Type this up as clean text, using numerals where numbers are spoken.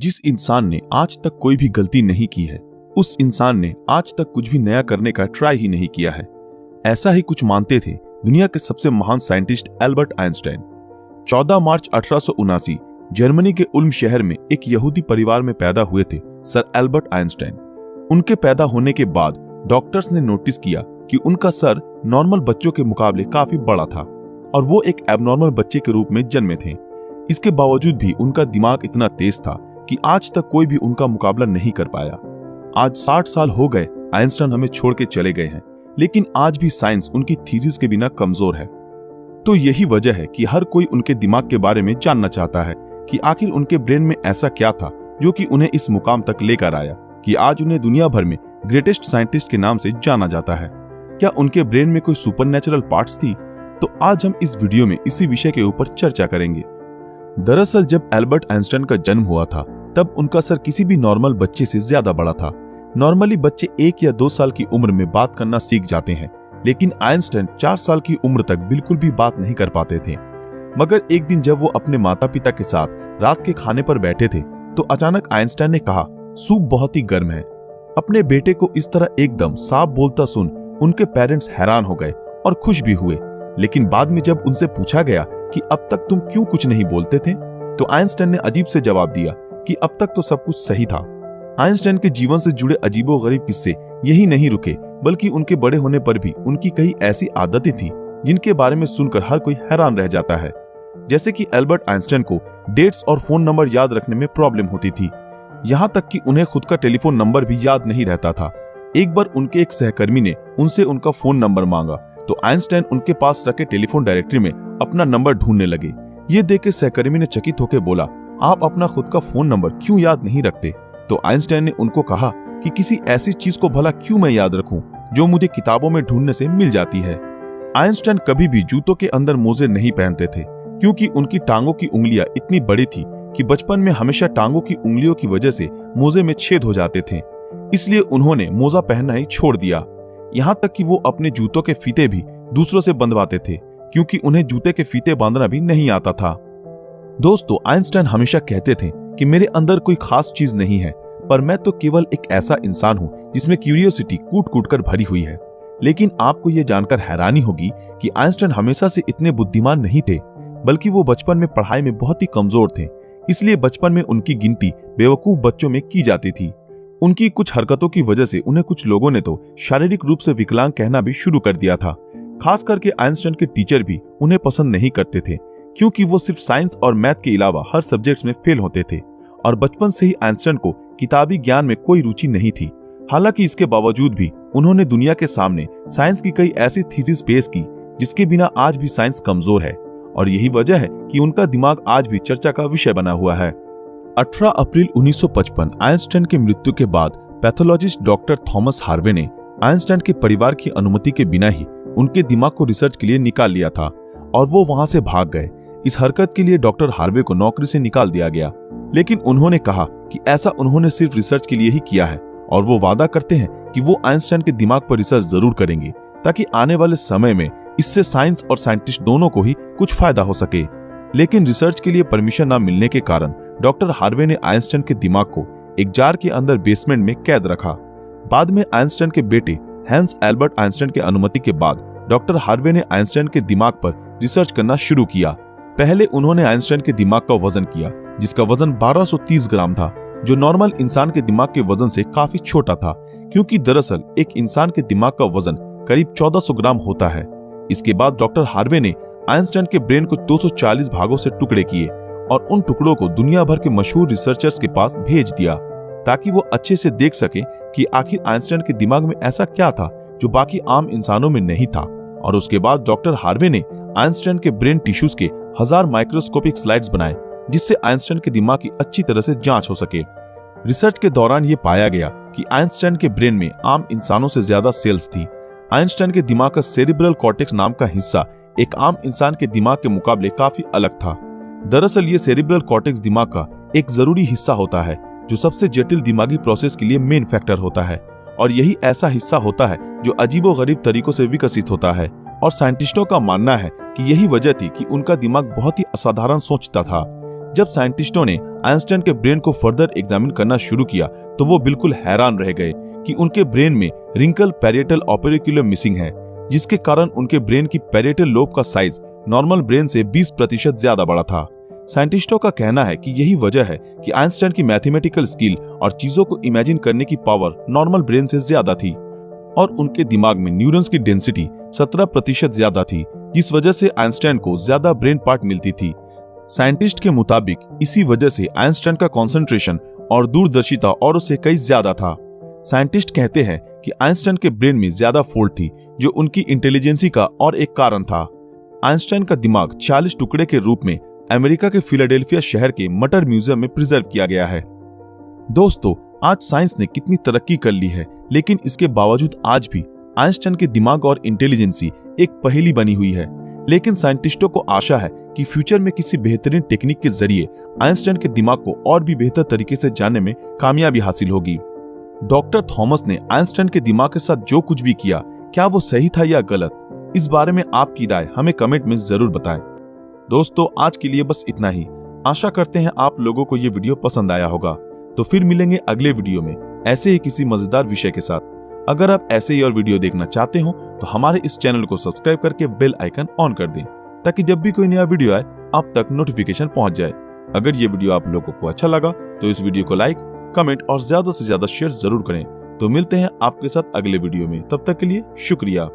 जिस इंसान ने आज तक कोई भी गलती नहीं की है, उस इंसान ने आज तक कुछ भी नया करने का ट्राई ही नहीं किया है। ऐसा ही कुछ मानते थे दुनिया के सबसे महान साइंटिस्ट एल्बर्ट आइंस्टाइन। 14 मार्च 1879 जर्मनी के उल्म शहर में एक यहूदी परिवार में पैदा हुए थे सर एल्बर्ट आइंस्टाइन। उनके पैदा होने के बाद डॉक्टर्स ने नोटिस किया कि उनका सर नॉर्मल बच्चों के मुकाबले काफी बड़ा था और वो एक एबनॉर्मल बच्चे के रूप में जन्मे थे। इसके बावजूद भी उनका दिमाग इतना तेज था कि आज तक कोई भी उनका मुकाबला नहीं कर पाया। आज 60 साल हो गए आइंस्टाइन हमें छोड़ के चले गए हैं, लेकिन आज भी साइंस उनकी थीसिस के बिना कमजोर है। तो यही वजह है कि हर कोई उनके दिमाग के बारे में जानना चाहता है कि आखिर उनके ब्रेन में ऐसा क्या था जो कि उन्हें इस मुकाम तक लेकर आया कि आज उन्हें दुनिया भर में ग्रेटेस्ट साइंटिस्ट के नाम से जाना जाता है। क्या उनके ब्रेन में कोई सुपरनैचुरल पार्ट्स थी? तो आज हम इस वीडियो में इसी विषय के ऊपर चर्चा करेंगे। दरअसल जब एल्बर्ट आइंस्टाइन का जन्म हुआ था तब उनका सर किसी भी नॉर्मल बच्चे से ज्यादा बड़ा था। नॉर्मली बच्चे 1 या 2 साल की उम्र में बात करना सीख जाते हैं, लेकिन आइंस्टाइन 4 साल की उम्र तक बिल्कुल भी बात नहीं कर पाते थे। मगर एक दिन जब वो अपने माता पिता के साथ रात के खाने पर बैठे थे तो अचानक आइंस्टाइन ने कहा, सूप बहुत ही गर्म है। अपने बेटे को इस तरह एकदम साफ बोलता सुन उनके पेरेंट्स हैरान हो गए और खुश भी हुए। लेकिन बाद में जब उनसे पूछा गया कि अब तक तुम क्यों कुछ नहीं बोलते थे, तो आइंस्टाइन ने अजीब से जवाब दिया कि अब तक तो सब कुछ सही था। आइंस्टाइन के जीवन से जुड़े अजीबोगरीब किस्से यही नहीं रुके, बल्कि उनके बड़े होने पर भी उनकी कई ऐसी आदतें थी जिनके बारे में सुनकर हर कोई हैरान रह जाता है। जैसे कि एल्बर्ट आइंस्टाइन को डेट्स और फोन नंबर याद रखने में प्रॉब्लम होती थी, यहाँ तक कि उन्हें खुद का टेलीफोन नंबर भी याद नहीं रहता था। एक बार उनके एक सहकर्मी ने उनसे उनका फोन नंबर मांगा तो आइंस्टाइन उनके पास रखे टेलीफोन डायरेक्टरी में अपना नंबर ढूंढने लगे। ये देख के सहकर्मी ने चकित होकर बोला, आप अपना खुद का फोन नंबर क्यों याद नहीं रखते? तो आइंस्टाइन ने उनको कहा कि किसी ऐसी चीज को भला क्यों मैं याद रखूं जो मुझे किताबों में ढूंढने से मिल जाती है। आइंस्टाइन कभी भी जूतों के अंदर मोजे नहीं पहनते थे क्योंकि उनकी टांगों की उंगलियां इतनी बड़ी थी कि बचपन में हमेशा टांगों की उंगलियों की वजह से मोजे में छेद हो जाते थे। इसलिए उन्होंने मोजा पहनना ही छोड़ दिया। यहाँ तक कि वो अपने जूतों के फीते भी दूसरों से बंधवाते थे क्योंकि उन्हें जूते के फीते बांधना भी नहीं आता था। दोस्तों, आइंस्टाइन हमेशा कहते थे कि मेरे अंदर कोई खास चीज नहीं है, पर मैं तो केवल एक ऐसा इंसान हूँ जिसमें क्यूरियोसिटी कूट कूट कर भरी हुई है। लेकिन आपको ये जानकर हैरानी होगी कि आइंस्टाइन हमेशा से इतने बुद्धिमान नहीं थे, बल्कि वो बचपन में पढ़ाई में बहुत ही कमजोर थे। इसलिए बचपन में उनकी गिनती बेवकूफ बच्चों में की जाती थी। उनकी कुछ हरकतों की वजह से उन्हें कुछ लोगों ने तो शारीरिक रूप से विकलांग कहना भी शुरू कर दिया था। खास करके आइंस्टाइन के टीचर भी उन्हें पसंद नहीं करते थे क्योंकि वो सिर्फ साइंस और मैथ के अलावा हर सब्जेक्ट्स में फेल होते थे और बचपन से ही आइंस्टाइन को किताबी ज्ञान में कोई रुचि नहीं थी। हालांकि इसके बावजूद भी उन्होंने दुनिया के सामने साइंस की कई ऐसी थीसिस पेश की जिसके बिना आज भी साइंस कमजोर है, और यही वजह है कि उनका दिमाग आज भी चर्चा का विषय बना हुआ है। 18 अप्रैल 1955 आइंस्टाइन की मृत्यु के बाद पैथोलॉजिस्ट डॉक्टर थॉमस हार्वे ने आइंस्टाइन के परिवार की अनुमति के बिना ही उनके दिमाग को रिसर्च के लिए निकाल लिया था और वो वहां से भाग गए। इस हरकत के लिए डॉक्टर हार्वे को नौकरी से निकाल दिया गया, लेकिन उन्होंने कहा कि ऐसा उन्होंने सिर्फ रिसर्च के लिए ही किया है और वो वादा करते हैं कि वो आइंस्टाइन के दिमाग पर रिसर्च जरूर करेंगे ताकि आने वाले समय में इससे साइंस और साइंटिस्ट दोनों को ही कुछ फायदा हो सके। लेकिन रिसर्च के लिए परमिशन न मिलने के कारण डॉक्टर हार्वे ने आइंस्टाइन के दिमाग को एक जार के अंदर बेसमेंट में कैद रखा। बाद में आइंस्टाइन के बेटे हैंस एल्बर्ट आइंस्टाइन की अनुमति के बाद डॉक्टर हार्वे ने आइंस्टाइन के दिमाग पर रिसर्च करना शुरू किया। पहले उन्होंने आइंस्टाइन के दिमाग का वजन किया, जिसका वजन 1230 ग्राम था, जो नॉर्मल इंसान के दिमाग के वजन से काफी छोटा था क्योंकि दरअसल एक इंसान के दिमाग का वजन करीब 1400 ग्राम होता है। इसके बाद डॉक्टर हार्वे ने आइंस्टाइन के ब्रेन को 240 भागों से टुकड़े किए और उन टुकड़ों को दुनिया भर के मशहूर रिसर्चर्स के पास भेज दिया ताकि वो अच्छे से देख सके कि आखिर आइंस्टाइन के दिमाग में ऐसा क्या था जो बाकी आम इंसानों में नहीं था। और उसके बाद डॉक्टर हार्वे ने आइंस्टाइन के ब्रेन टिश्यूज के 1000 माइक्रोस्कोपिक स्लाइड्स बनाए जिससे आइंस्टाइन के दिमाग की अच्छी तरह से जांच हो सके। रिसर्च के दौरान ये पाया गया कि आइंस्टाइन के ब्रेन में आम इंसानों से ज्यादा सेल्स थी। आइंस्टाइन के दिमाग का सेरिब्रल कॉर्टेक्स नाम का हिस्सा एक आम इंसान के दिमाग के मुकाबले काफी अलग था। दरअसल ये सेरिब्रल कॉर्टेक्स दिमाग का एक जरूरी हिस्सा होता है जो सबसे जटिल दिमागी प्रोसेस के लिए मेन फैक्टर होता है, और यही ऐसा हिस्सा होता है जो अजीबोगरीब तरीकों से विकसित होता है। और साइंटिस्टों का मानना है कि यही वजह थी कि उनका दिमाग बहुत ही असाधारण सोचता था। जब साइंटिस्टों ने आइंस्टाइन के ब्रेन को फर्दर एग्जामिन करना शुरू किया तो वो बिल्कुल हैरान रह गए कि उनके ब्रेन में रिंकल पैरिएटल ऑपेरिकुलर मिसिंग है, जिसके कारण उनके ब्रेन की पैरिएटल लोब का साइज नॉर्मल ब्रेन से 20% ज्यादा बड़ा था। साइंटिस्टों का कहना है कि यही वजह है कि आइंस्टाइन की मैथमेटिकल स्किल और चीजों को इमेजिन करने की पावर नॉर्मल ब्रेन से ज्यादा थी और उनके दिमाग में न्यूरॉन्स की डेंसिटी 17% ज्यादा थी, जिस वजह से आइंस्टाइन को ज्यादा ब्रेन पार्ट मिलती थी। साइंटिस्ट के मुताबिक इसी वजह से आइंस्टाइन का कंसंट्रेशन और दूरदर्शिता औरों से कई ज्यादा था। साइंटिस्ट कहते हैं कि आइंस्टाइन के ब्रेन में ज्यादा फोल्ड थी, जो उनकी इंटेलिजेंसी का और एक कारण था। आइंस्टाइन का दिमाग 40 टुकड़े के रूप में अमेरिका के फिलाडेल्फिया शहर के मटर म्यूजियम में प्रिजर्व किया गया है। दोस्तों, आज साइंस ने कितनी तरक्की कर ली है, लेकिन इसके बावजूद आज भी आइंस्टाइन के दिमाग और इंटेलिजेंसी एक पहेली बनी हुई है। लेकिन साइंटिस्टों को आशा है कि फ्यूचर में किसी बेहतरीन टेक्निक के जरिए आइंस्टाइन के दिमाग को और भी बेहतर तरीके से जानने में कामयाबी हासिल होगी। डॉक्टर थॉमस ने आइंस्टाइन के दिमाग के साथ जो कुछ भी किया, क्या वो सही था या गलत? इस बारे में आपकी राय हमें कमेंट में जरूर बताएं। दोस्तों, आज के लिए बस इतना ही। आशा करते हैं आप लोगों को ये वीडियो पसंद आया होगा। तो फिर मिलेंगे अगले वीडियो में ऐसे ही किसी मजेदार विषय के साथ। अगर आप ऐसे ही और वीडियो देखना चाहते हो तो हमारे इस चैनल को सब्सक्राइब करके बेल आइकन ऑन कर दें, ताकि जब भी कोई नया वीडियो आए आप तक नोटिफिकेशन पहुंच जाए। अगर ये वीडियो आप लोगों को अच्छा लगा तो इस वीडियो को लाइक, कमेंट और ज्यादा से ज्यादा शेयर जरूर करें। तो मिलते हैं आपके साथ अगले वीडियो में, तब तक के लिए शुक्रिया।